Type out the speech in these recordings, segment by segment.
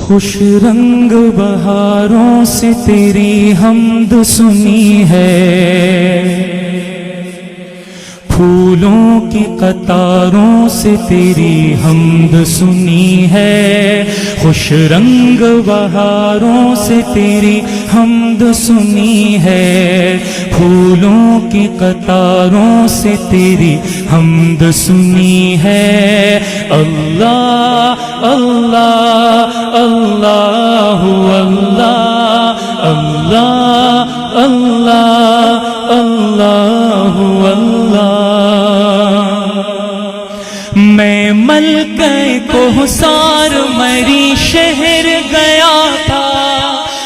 خوش رنگ بہاروں سے تیری حمد سنی ہے، پھولوں کی قطاروں سے تیری حمد سنی ہے، خوش رنگ بہاروں سے تیری حمد سنی ہے، پھولوں کی قطاروں سے تیری حمد سنی ہے۔ اللہ اللہ اللہ اللہ اللہ اللہ اللہ اللہ۔ میں ملکہ کوثر مری شہر گیا تھا،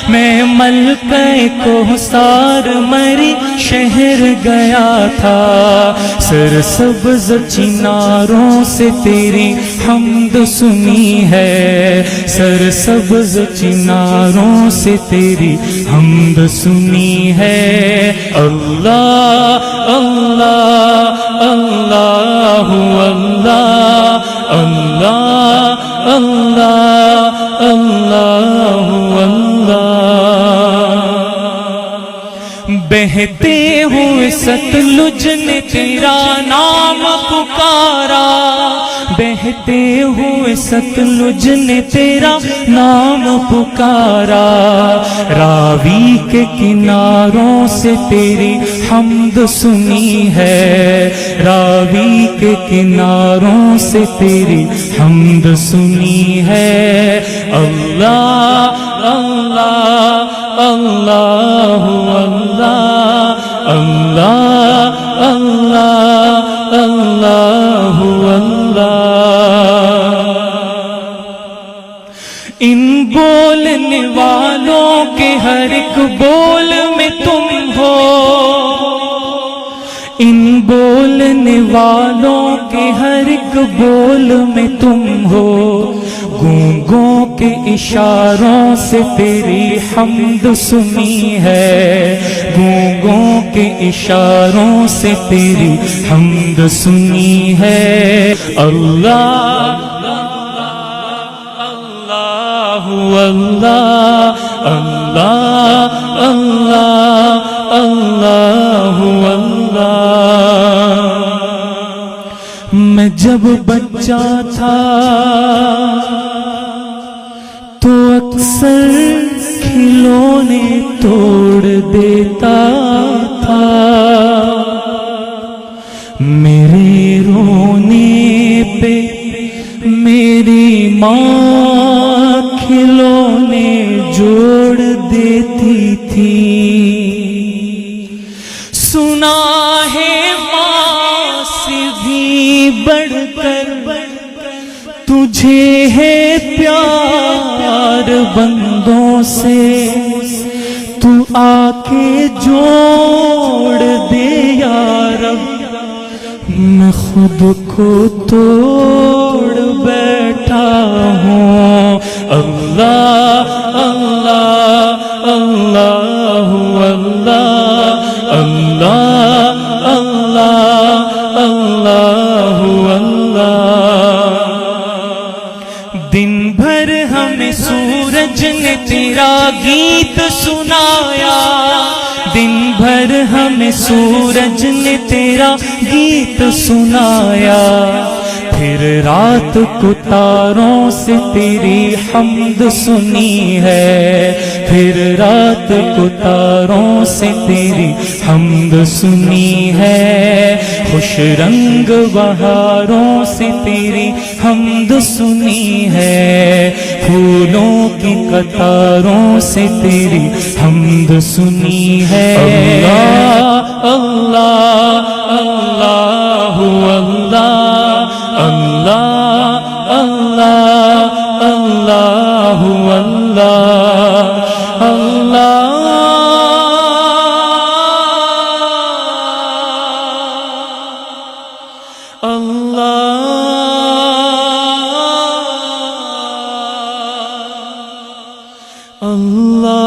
میں ملکہ کوثر مری شہر گیا تھا، سرسبز چناروں سے تیری حمد سنی ہے، سرسبز چناروں سے تیری حمد سنی ہے۔ اللہ اللہ اللہ اللہ اللہ اللہ اللہ اللہ۔ بہتے ہوئے ستلج نے تیرا نام پکارا، بہتے ہوئے ستلج نے تیرا نام پکارا، راوی کے کناروں سے تیری حمد سنی ہے، راوی کے کناروں سے تیری حمد سنی ہے۔ اللہ اللہ اللہ اللہ اللہ اللہ اللہ اللہ۔ ان بولنے والوں کے ہر ایک بول میں تم ہو، ان بولنے والوں کے ہر ایک بول میں تم ہو، گونگوں کے اشاروں سے تیری حمد سنی ہے، گونگوں کے اشاروں سے تیری حمد سنی ہے۔ اللہ اللہ اللہ اللہ اللہ اللہ اللہ۔ میں جب بچہ تھا تو اکثر کھلونے توڑ دیتا تھا، میرے رونے پہ میری ماں کھلونے جوڑ دیتی تھی، سنا ہے ماں سے بھی بڑھ کر تجھے ہے پیار بندوں سے، تو آ کے جوڑ دے یا رب، میں خود کو توڑ بیٹھا ہوں۔ اللہ اللہ اللہ اللہ اللہ اللہ اللہ اللہ۔ دن بھر ہمیں سورج نے تیرا گیت سنایا، دن بھر ہمیں سورج نے تیرا گیت سنایا، پھر رات کو تاروں سے تیری حمد سنی ہے، پھر رات کو تاروں سے تیری حمد سنی ہے، خوش رنگ بہاروں سے تیری حمد سنی ہے، پھولوں کی قطاروں سے تیری حمد سنی ہے۔ اللہ اللہ اللہ اللہ اللہ اللہ اللہ اللہ اللہ۔ اللہ